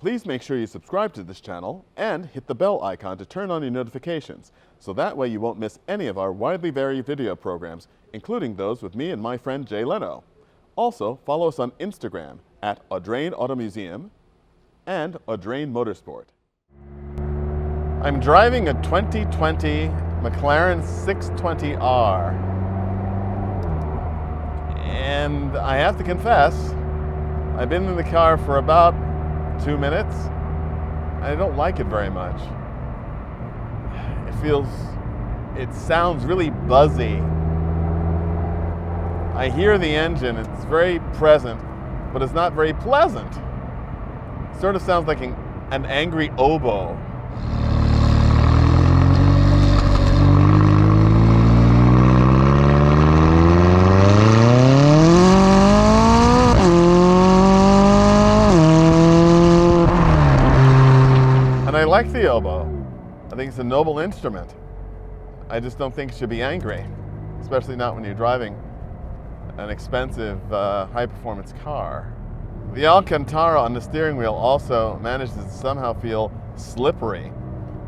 Please make sure you subscribe to this channel and hit the bell icon to turn on your notifications, so that way you won't miss any of our widely varied video programs, including those with me and my friend Jay Leno. Also, follow us on Instagram at Audrain Auto Museum and Audrain Motorsport. I'm driving a 2020 McLaren 620R, and I have to confess, I've been in the car for about 2 minutes. I don't like it very much. It sounds really buzzy. I hear the engine, it's very present, but it's not very pleasant. It sort of sounds like an angry oboe. And I like the oboe. I think it's a noble instrument. I just don't think it should be angry, especially not when you're driving an expensive, high-performance car. The Alcantara on the steering wheel also manages to somehow feel slippery,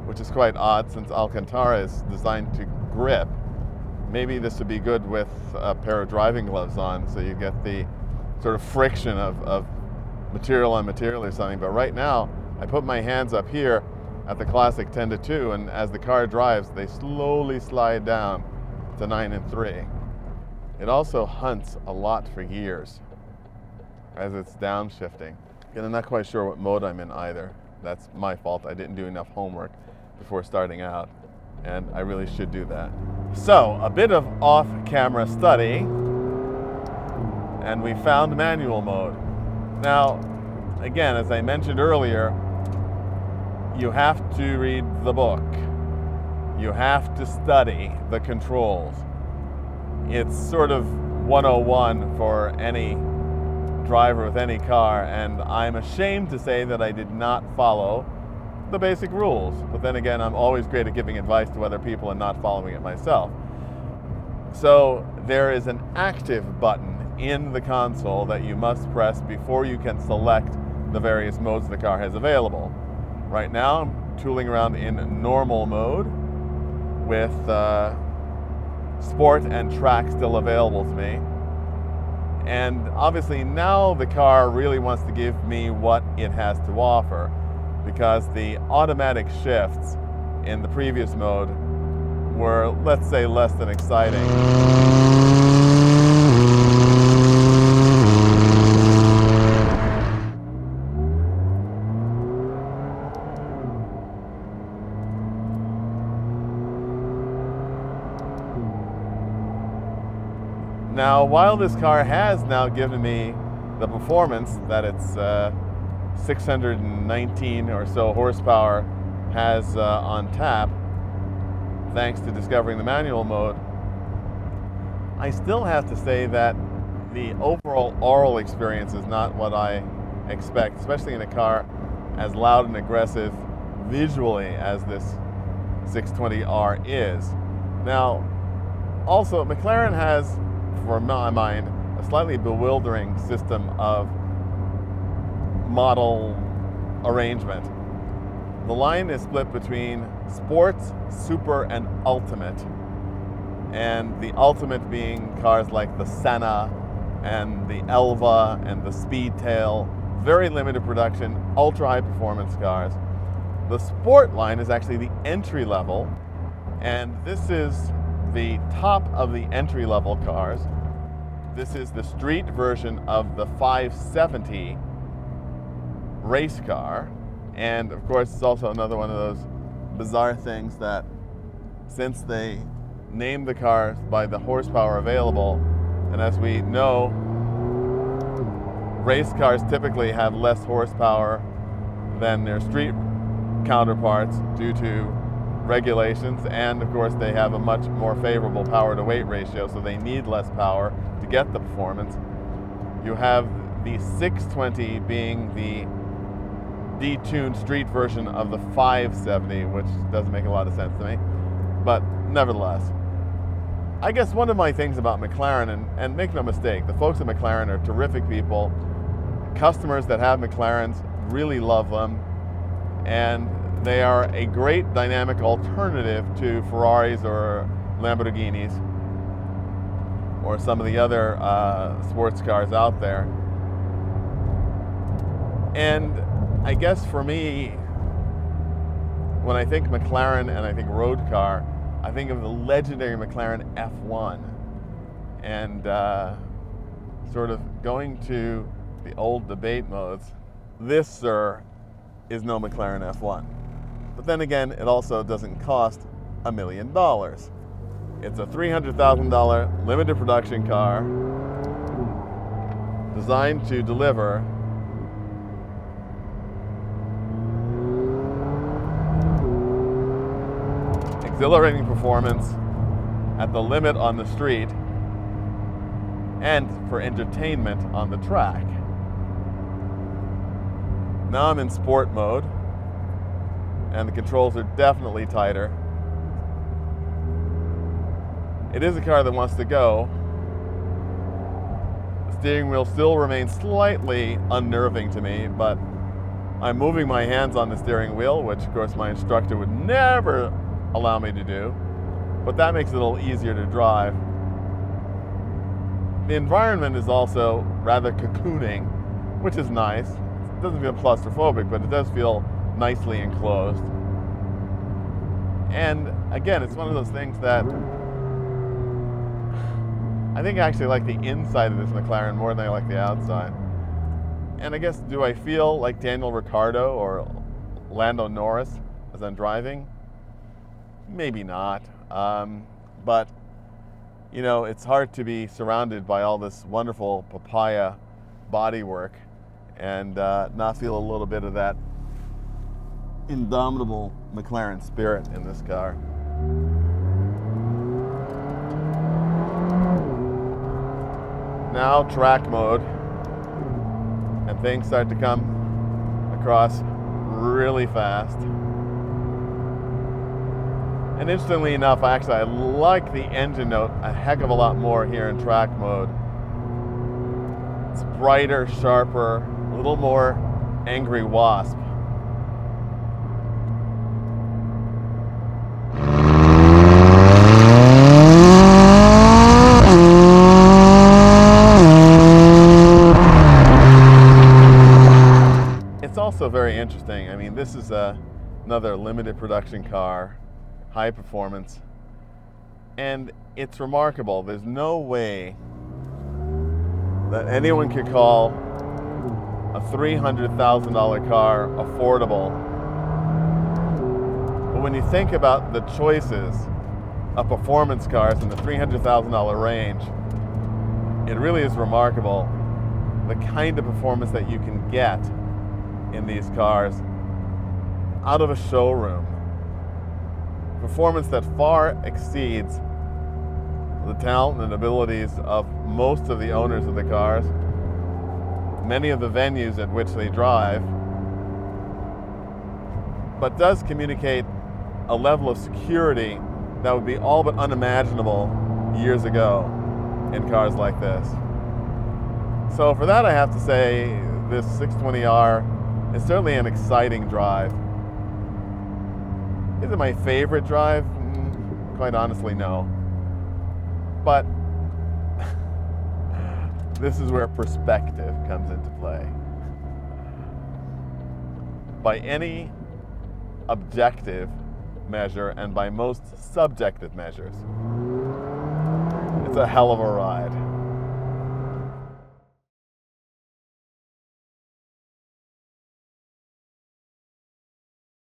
which is quite odd since Alcantara is designed to grip. Maybe this would be good with a pair of driving gloves on, so you get the sort of friction of material on material or something. But right now, I put my hands up here at the classic 10-2, and as the car drives, they slowly slide down to 9-3. It also hunts a lot for gears as it's downshifting. And I'm not quite sure what mode I'm in either. That's my fault. I didn't do enough homework before starting out, and I really should do that. So, a bit of off-camera study, and we found manual mode. Now, again, as I mentioned earlier, you have to read the book. You have to study the controls. It's sort of 101 for any driver with any car, and I'm ashamed to say that I did not follow the basic rules. But then again, I'm always great at giving advice to other people and not following it myself. So there is an active button in the console that you must press before you can select the various modes the car has available. Right now, I'm tooling around in normal mode with sport and track still available to me. And obviously now the car really wants to give me what it has to offer, because the automatic shifts in the previous mode were, let's say, less than exciting. Now, while this car has now given me the performance that its 619 or so horsepower has on tap, thanks to discovering the manual mode, I still have to say that the overall aural experience is not what I expect, especially in a car as loud and aggressive visually as this 620R is. Now, also, McLaren has, for my mind, a slightly bewildering system of model arrangement. The line is split between sports, super, and ultimate. And the ultimate being cars like the Senna and the Elva and the Speedtail, very limited production, ultra high performance cars. The sport line is actually the entry level, and this is the top of the entry level cars. This is the street version of the 570 race car. And of course, it's also another one of those bizarre things that, since they named the cars by the horsepower available, and as we know, race cars typically have less horsepower than their street counterparts due to regulations, and of course they have a much more favorable power to weight ratio, so they need less power to get the performance. You have the 620 being the detuned street version of the 570, which doesn't make a lot of sense to me, but nevertheless. I guess one of my things about McLaren, and make no mistake, the folks at McLaren are terrific people. Customers that have McLarens really love them, and they are a great dynamic alternative to Ferraris or Lamborghinis or some of the other sports cars out there. And I guess for me, when I think McLaren and I think road car, I think of the legendary McLaren F1. And sort of going to the old debate modes, this, sir, is no McLaren F1. But then again, it also doesn't cost $1 million. It's a $300,000 limited production car designed to deliver exhilarating performance at the limit on the street and for entertainment on the track. Now I'm in sport mode, and the controls are definitely tighter. It is a car that wants to go. The steering wheel still remains slightly unnerving to me, but I'm moving my hands on the steering wheel, which of course my instructor would never allow me to do, but that makes it a little easier to drive. The environment is also rather cocooning, which is nice. It doesn't feel claustrophobic, but it does feel nicely enclosed. And again, it's one of those things that I think I actually like the inside of this McLaren more than I like the outside. And I guess, do I feel like Daniel Ricciardo or Lando Norris as I'm driving? Maybe not. But, you know, it's hard to be surrounded by all this wonderful papaya bodywork and not feel a little bit of that indomitable McLaren spirit in this car. Now track mode, and things start to come across really fast. And interestingly enough, I like the engine note a heck of a lot more here in track mode. It's brighter, sharper, a little more angry wasp. It's also very interesting. I mean, this is another limited production car, high performance, and it's remarkable. There's no way that anyone could call a $300,000 car affordable. But when you think about the choices of performance cars in the $300,000 range, it really is remarkable the kind of performance that you can get in these cars out of a showroom. Performance that far exceeds the talent and abilities of most of the owners of the cars, many of the venues at which they drive, but does communicate a level of security that would be all but unimaginable years ago in cars like this. So for that, I have to say this 620R is certainly an exciting drive. Is it my favorite drive? Quite honestly, no. But this is where perspective comes into play. By any objective measure and by most subjective measures, it's a hell of a ride.